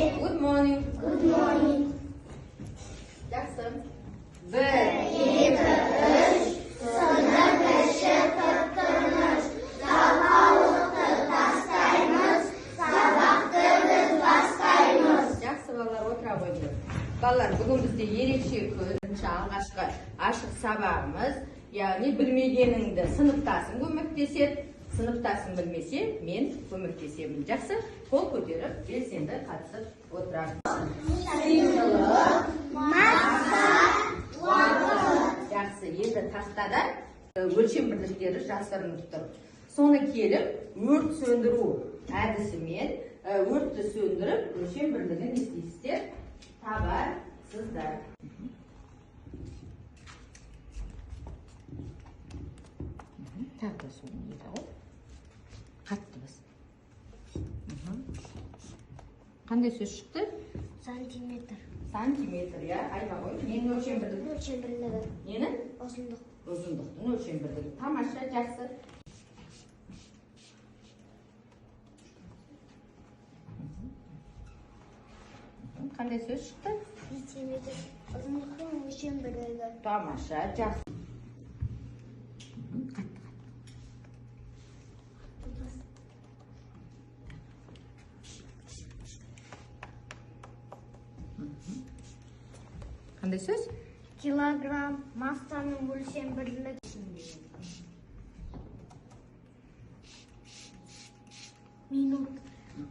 Good morning. Good morning. Жақсы. 1, 2, 3, sınıf başı kırkınız, sabahlıkta tastayımız, sabahlarımız bastayımız. Жақсы балалар, отыра қойыңдар. Балалар, бүгін бізде ерекше күн, алғашқы ашық сабағымыз, яғни білмегеніңді сыныптасың көмектеседі, сыныптасың білмесе, мен көмектесемін. Жақсы, қол көтеріп, белсенді қатысып отырасың. Сыйлық, маса, уақыт. Жақсы, енді тастада өлшем бірліктері жасырынып тұр. Соны келіп, өрт сөндіру әдісімен өртті сөндіріп, өлшем бірлігін естейсіздер, табарсыздар. Тағы да соны еді ғой. Қатты біз. Қандай сөз шықты? Сантиметр. Сантиметр, я айта ғой. Ненің өлшем бірлігі? Өлшем бірлігі. Нені? Ұзындық. Ұзындықтың өлшем бірлігі. Тамаша, жақсы. Қандай сөз шықты? Сантиметр. Ұзындықтың өлшем бірлігі. Тамаша, жақсы. Қандай сөз? Килограмм массаның өлшем бірлігі. Минут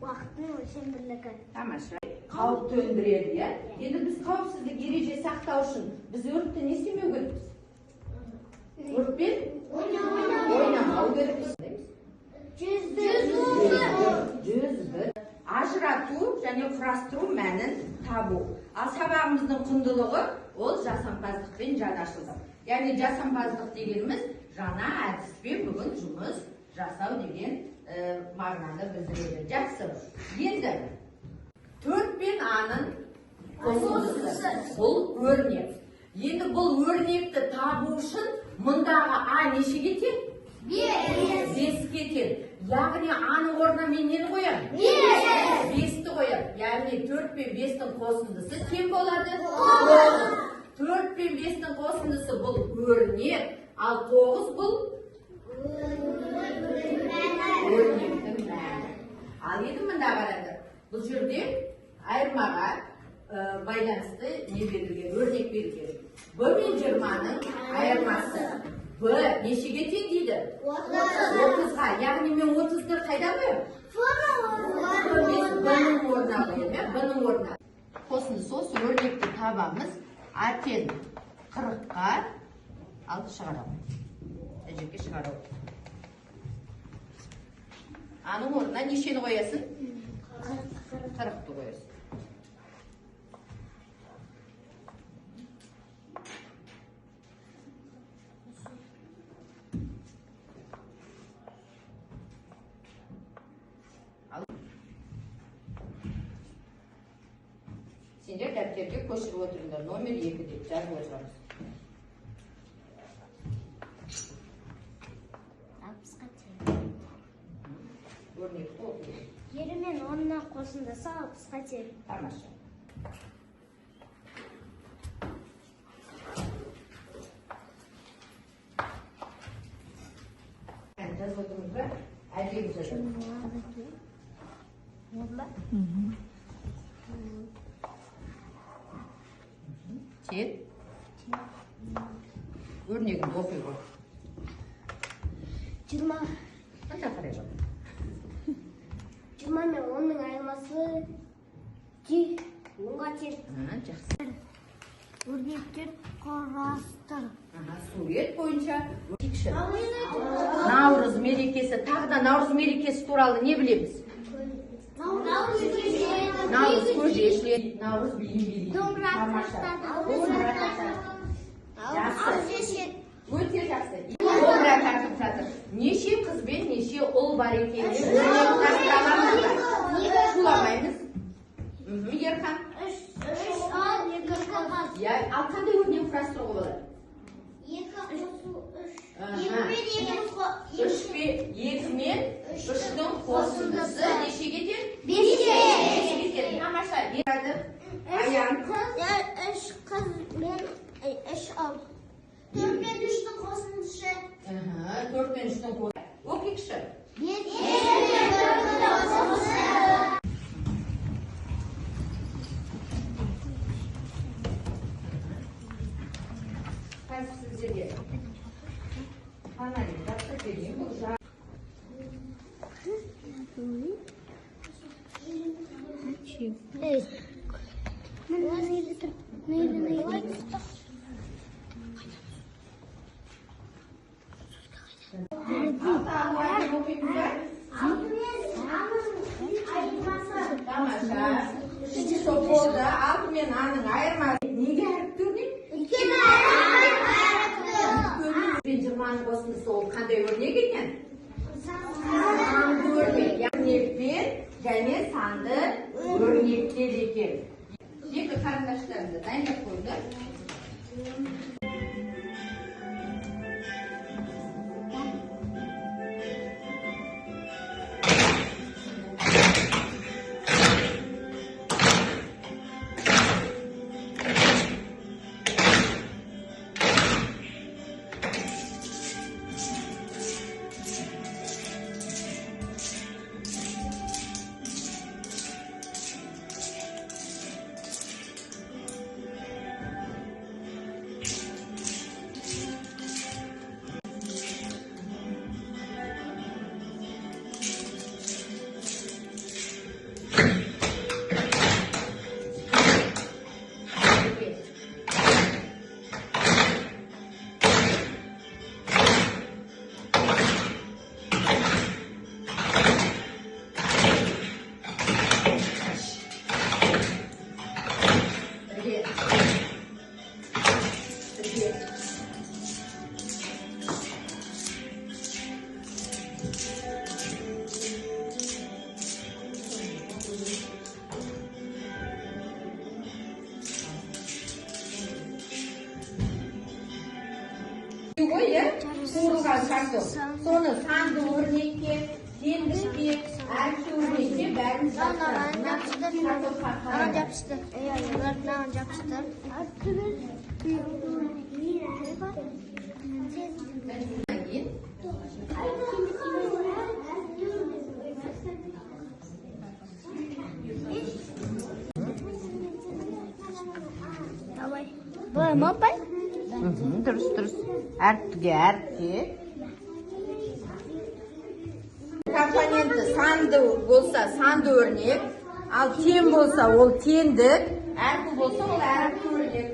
уақыттың өлшем бірлігі. Тамаша. Қауіп төндіреді, иә? Енді біз қауіпсіздік ереже сақтау үшін біз өртті не істемеу керекпіз? Өртпен ойнамау керекпіз. 101. Ажырату және құрастыру мәнін табу. Ал сабағымыздың құндылығы ол жасампаздықпен жанашылдық. Яғни жасампаздық дегеніміз жаңа әдіспен бүгін жұмыс жасау деген мағынаны білдіреді. Жақсы. Енді 4 пен А-ның қосындысы. Бұл өрнек. Енді бұл өрнекті табу үшін мұндағы А нешеге тең? 5-ке тең. Яғни А-ның орнына мен нені қоямын? 5-ті қоямын. Яғни 4 пен 5-тің қосындысы тең болады? 4 пен 5-тің қосындысы бұл өрнек, ал 9 бұл өрнектің мәні. Ал енді мында қараңдар. Бұл жерде айырмаға байланысты не берілген, өрнек берілген. Б мен 20-ның айырмасы. Б нешеге тең дейді? 30-ға. Яғни мен 30-ды қайда қоямын? Б-ның орнына қоямын, Б-ның орнына. Қосындысы осы өрнекті табамыз. А тең 40-ға алып шығарамыз. Жерге шығарамыз. А-ның орнына нешені қоясың? 40-ты қоясың. Сендер дәптерге көшіріп отырыңдар. Номер 2 деп жазып отырамыз. 60-ға тең. Өрнекті оқиды. 7 мен 10-ның қосындысы 60-ға тең. Тамаша. Жазып отырмыз ба? Әдемі жазамыз. Тет. Өрнегін оқи ғой. 20 Қанша қарай жоқ? 20 мен 10-ның айырмасы 10-ға тең. Жақсы. Өрнектер құрастыр. Сурет бойынша текші. Наурыз мерекесі, тағы да Наурыз мерекесі туралы не білеміз? Наурыз көже, Наурыз бейін. Тамаша. Жақсы. Өте жақсы. Домбыра тартып жатыр. Неше қыз бен неше ұл бар екенін өрнек тастамамыз ба? Шуламаймыз. Ерхан. 3 ал 2 қағаз. Ал қандай өрнек құрастыруға болады? 2 мен 3-дің қосындысы нешеге тең? 5-ке. Тамаша. аян. Üç kız, ben üç al. Dört ve üçtün kosunuşu. 4 пен 3-тің қосы. Оқиықшы. Bir, Қазір сіздерге анализ жасап берейін. Бұл жа- Evet. Neydi? Ата-аналарды оқитындар. Тамаша. Үшінші топ болды. 6 мен А-ның айырмасы. Неге әріп көрінеді? Пен 20-ның қосындысы ол қандай өрнек екен? Санды өрнек. Яғни пен және санды өрнектер екен. Екі қарындаштарымды дайындап қойды. ғой, иә? Суырылған картоп. Соны санды өрнекке, теңдікке, әріпті өрнекке бәрін Yapıştır. Yapıştır. Давай. Давай, мапай. Дұрыс. Әріпті. Компоненті санды болса санды өрнек, ал тең болса ол теңдік, әріпті болса ол әріпті өрнек.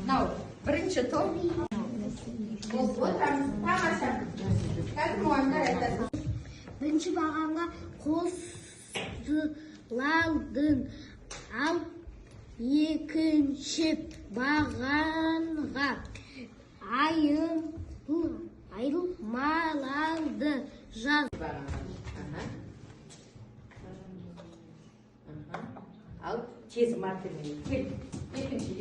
Мынау бірінші топ. Отырамыз. Тамаша. Қазір мұғалімдер айтады. Бірінші бағанға қосылардың, ал екінші бағанға айырмаларды жаз. Ал тез маркермен кел. Екінші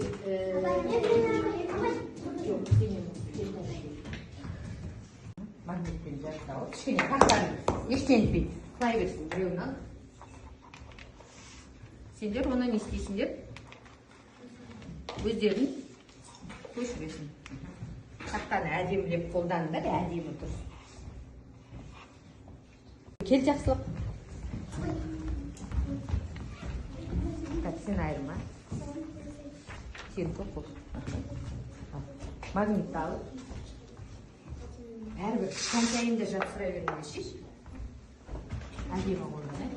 магнитпен жасау. Кішкене қақтарын ештен етпейді. Құлай берсін біреуін ал. Сендер оны не істейсіңдер? Өздерін көшіресің. Қақтаны әдемілеп қолданыңдар, әдемі тұр. Кел жақсылық. Сен айырма. Сен көп бол. Магнитті алып. Әрбір кішкентайында жапсыра бермей шеш. Әдемі қолдан.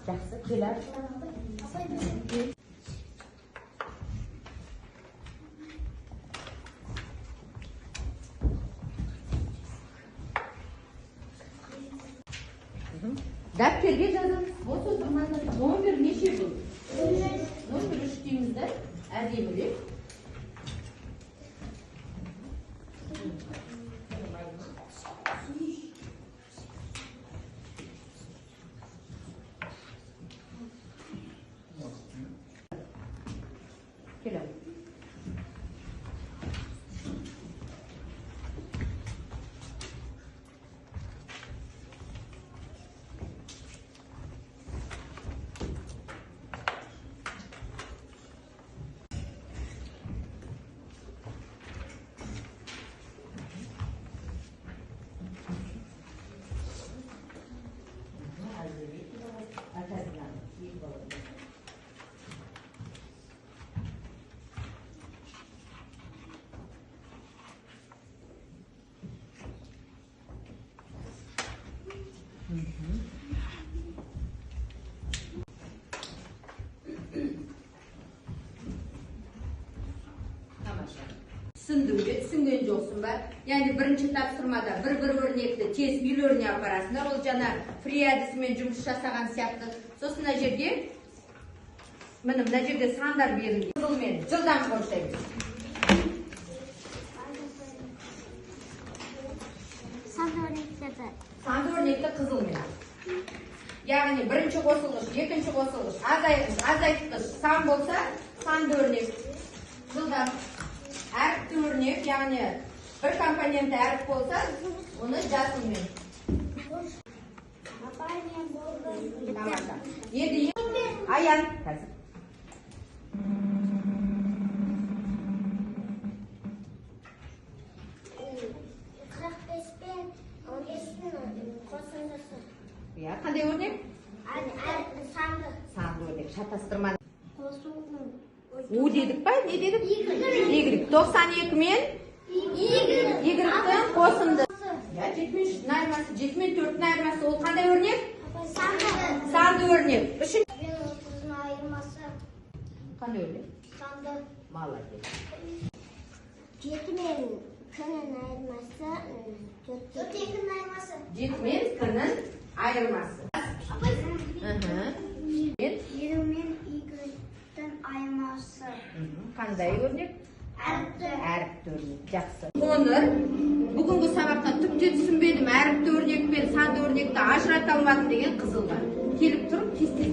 Жақсы, келер. Дәптерге жазыңыз. Осы тұрмanda номер неше бұл? Номер 3 деймізді. Әдемілеп. Түсінген жоқсың ба? Яғни бірінші тапсырмада бір өрнекті тез үйлеріне апарасыңдар. Ол жаңа фри әдісімен жұмыс жасаған сияқты. Сосын мына жерде сандар берілген. Қызылмен жылдам қосаймыз. Санды өрнекті қызылмен. Яғни бірінші қосылғыш, екінші қосылғыш, азайтқыш сан болса, санды өрнек. Жылдам. Әріпті өрнек, яғни бір компоненті әріп болса, оны жасылмен. Тамаша. Енді аян. Қандай өрнек? Санды өрнек. Шатастырманы. У дедік па? Не дедік? Y. 92 мен Y-тің қосынды. 73-дің айырмасы, 74-дің айырмасы. Ол қандай өрнек? Санды өрнек. Қандай өрнек? Санды. Молодец. 7 мен күннің айырмасы. 4-2-ның айырмасы. 7 мен күннің айырмасы. 7 мен Y-тің айырмасы. Қандай өрнек? Әріпті. Әріпті өрнек. Жақсы. Қоныр, бүгінгі сабақтан түпте түсінбедім. Әріпті өрнек пен санды өрнекті ажырата алмадым деген қызылға. Келіп тұрып кесте